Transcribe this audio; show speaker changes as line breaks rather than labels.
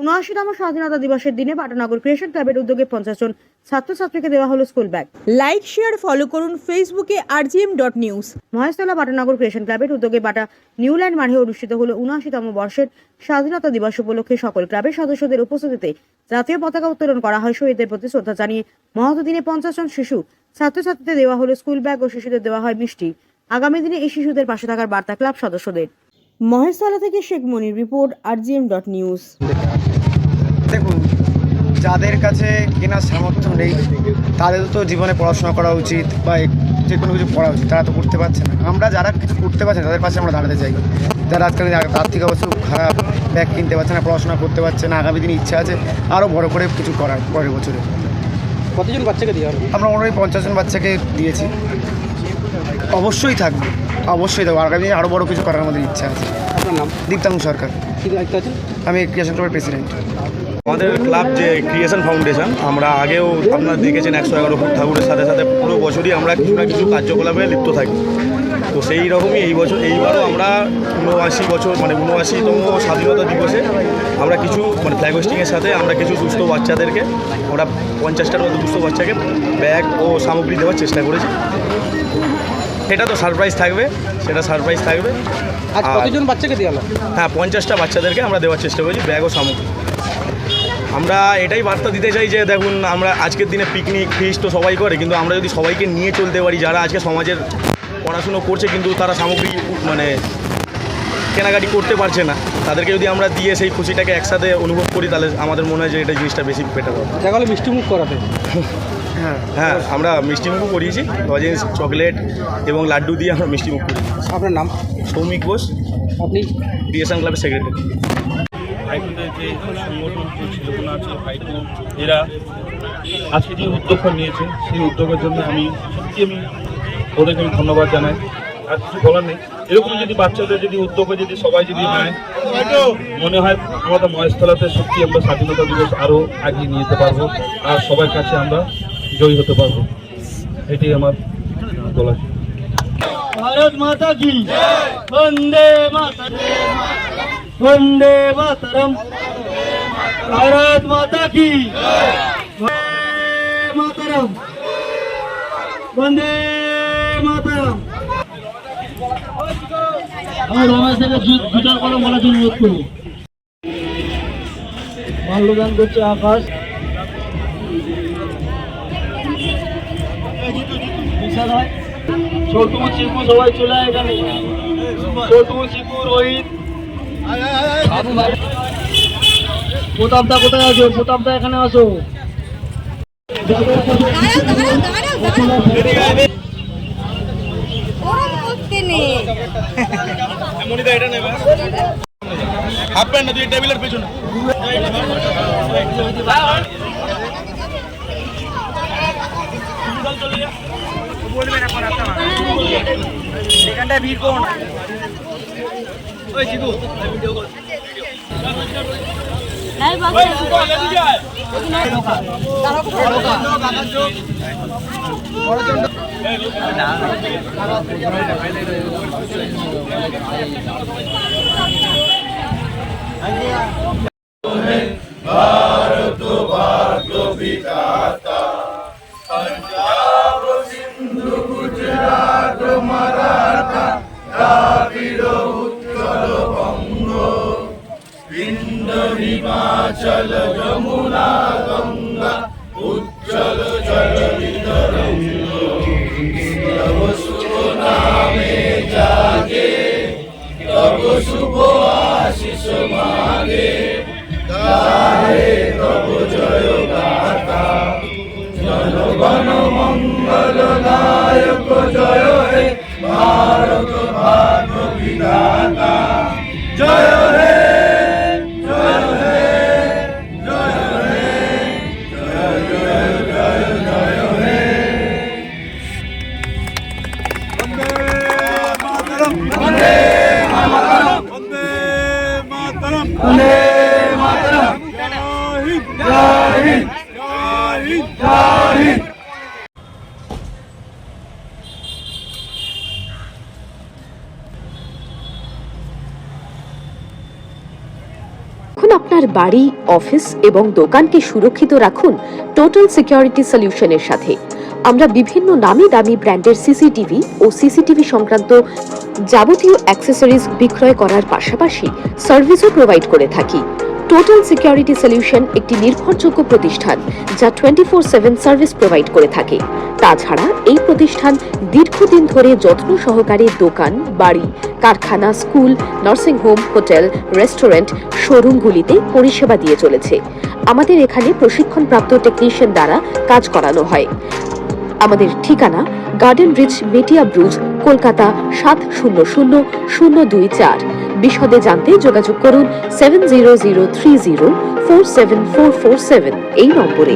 ৭৯তম স্বাধীনতা দিবসের দিনে পাটানগর ক্রিয়েশন ক্লাবের উদ্যোগে 50 জন ছাত্রছাত্রীকে দেওয়া হলো school bag. Like share follow করুন ফেসবুকে rgm.news। মহেশতলা পাটানগর ক্রিয়েশন ক্লাবের উদ্যোগে বাটা নিউল্যান্ড মাঠে অনুষ্ঠিত হলো 79তম বর্ষের স্বাধীনতা দিবস উপলক্ষে সকল ক্লাবের সদস্যদের উপস্থিতিতে জাতীয় পতাকা উত্তোলন করা হয়। শহীদদের প্রতি শ্রদ্ধা জানিয়ে মহৎ দিনে 50 জন শিশু ছাত্রছাত্রীদের দেওয়া হলো স্কুল ব্যাগ ও শিশুদের দেওয়া হয় মিষ্টি। আগামী দিনে এই শিশুদের পাশে থাকার বার্তা ক্লাব সদস্যদের। মহেশতলা থেকে শেখ মনির রিপোর্ট, rgm.news।
দেখুন, যাদের কাছে কেনার সামর্থ্য নেই তাদের তো জীবনে পড়াশোনা করা উচিত বা যে কোনো কিছু পড়া উচিত, তারা তো করতে পারছে না। আমরা যারা কিছু করতে পারছি না তাদের পাশে আমরা দাঁড়াতে চাই। যারা আজকাল আর্থিক অবস্থা খুব খারাপ, ব্যাগ কিনতে পারছে না, পড়াশোনা করতে পারছে না, আগামী দিনে ইচ্ছা আছে আরও বড় করে কিছু করার পরের বছরে।
কতজন বাচ্চাকে দেওয়া হবে?
আমরা মোটামুটি 50 জন বাচ্চাকে দিয়েছি। অবশ্যই থাকবে, অবশ্যই থাকবে। আগামী দিনে আরও বড় কিছু করার আমাদের ইচ্ছা আছে।
আপনার নাম?
দীপ্তাংশু সরকার।
কী দায়িত্ব আছেন?
আমি ক্রিয়েশন ক্লাবের প্রেসিডেন্ট।
আমাদের ক্লাব যে ক্রিয়েশন ফাউন্ডেশন, আমরা আগেও আপনারা দেখেছেন 111 ফুট ঠাকুরের সাথে সাথে পুরো বছরই আমরা কিছু না কিছু কার্যকলাপে লিপ্ত থাকি। তো সেই রকমই এইবারও আমরা 79তম স্বাধীনতা দিবসে আমরা কিছু ফ্ল্যাগ হোস্টিংয়ের সাথে আমরা কিছু দুস্থ বাচ্চাদেরকে, আমরা 50টার মতো দুস্থ বাচ্চাকে ব্যাগ ও সামগ্রী দেওয়ার চেষ্টা করেছি। সেটা তো সারপ্রাইজ থাকবে,
আজ কতজন বাচ্চাকে দেওয়া হলো?
হ্যাঁ, 50টা বাচ্চাদেরকে আমরা দেওয়ার চেষ্টা করেছি ব্যাগ ও সামগ্রী। আমরা এটাই বার্তা দিতে চাই যে দেখুন, আমরা আজকের দিনে পিকনিক ফিস্ট তো সবাই করে, কিন্তু আমরা যদি সবাইকে নিয়ে চলতে পারি, যারা আজকে সমাজের পড়াশুনো করছে কিন্তু তারা সামগ্রী কেনাকাটি করতে পারছে না, তাদেরকে যদি আমরা দিয়ে সেই খুশিটাকে একসাথে অনুভব করি, তাহলে আমাদের মনে হয় যে এটা জিনিসটা বেশি বেটার হবে।
দেখা হলো মিষ্টিমুখ করাতে।
হ্যাঁ, আমরা মিষ্টিমুখও করিয়েছি, লজেন্স, চকলেট এবং লাড্ডু দিয়ে আমরা মিষ্টিমুখ করি।
আপনার নাম?
সৌমিক ঘোষ,
আপনি
ক্রিয়েশন ক্লাবের সেক্রেটারি।
হাইকোর্টের যে সংগঠন ছেলেগুলো আছে হাইকোর্ট, এরা আজকে যে উদ্যোগটা নিয়েছে সেই উদ্যোগের জন্য আমি ওদেরকে ধন্যবাদ জানাই। আর কিছু বলার নেই। এরকম যদি বাচ্চাদের যদি উদ্যোগে যদি সবাই যদি নেয়, মনে হয় আমাদের মহেশতলাতে সত্যি আমরা স্বাধীনতা দিবস আরও এগিয়ে নিয়ে যেতে পারবো আর সবার কাছে আমরা জয়ী হতে পারবো। এটাই আমার বলা।
भारत माता की वंदे मातरम, वंदे मातरम, भारत माता की मातरम, वंदे मातरम। और हमारे से जुटार कलम বলার জন্য অনুরোধ করব। মাল্যদান করছে আকাশ। বিশাল হয় ছোটু চিকু সবাই চলে আয় এখানে। ছোটু চিকু রোহিত, প্রতাপদা কোথায় আছো? প্রতাপদা এখানে আসো।
হাফ প্যান্ট দুই টেবিলের পেছনে
এখানটায় ভিড় করো না। ওই চিকু ভিডিও কর।
भारत भाग्य विधाता, पंजाब सिंधु गुजरात मराठा द्राविड़ उत्कल बंग, विंध्य हिमाचल यमुना गंगा उज्जल जलनिधरंग, तव शुभ नामे जागे, तव शुभ आशीष मागे, गाहे तब जय गाथा, जनगण मंगल नायक जय हे, भारत भाग्य विधाता जय हे, जय हे, जय हे, जय जय जय जय हे। वंदे मातरम, वंदे मातरम, वंदे
আপনার বাড়ি, অফিস এবং দোকানকে সুরক্ষিত রাখুন টোটাল সিকিউরিটি সলিউশনের সাথে। আমরা বিভিন্ন নামি দামি ব্র্যান্ডের সিসিটিভি ও সিসিটিভি সংক্রান্ত যাবতীয় অ্যাক্সেসরিজ বিক্রয় করার পাশাপাশি সার্ভিসও প্রোভাইড করে থাকি। টোটাল সিকিউরিটি সলিউশন একটি নির্ভরযোগ্য প্রতিষ্ঠান যা 24/7 সার্ভিস প্রোভাইড করে থাকে। তাছাড়া এই প্রতিষ্ঠান দীর্ঘদিন ধরে যত্ন সহকারে দোকান, বাড়ি, কারখানা, school, nursing home, hotel, restaurant, শোরুমগুলিতে পরিষেবা দিয়ে চলেছে। আমাদের এখানে প্রশিক্ষণপ্রাপ্ত টেকনিশিয়ান দ্বারা কাজ করানো হয়। আমাদের ঠিকানা গার্ডেন রিচ, মেটিয়া ব্রুজ, কলকাতা 700024। বিশদে জানতে যোগাযোগ করুন 7003047447 এই নম্বরে।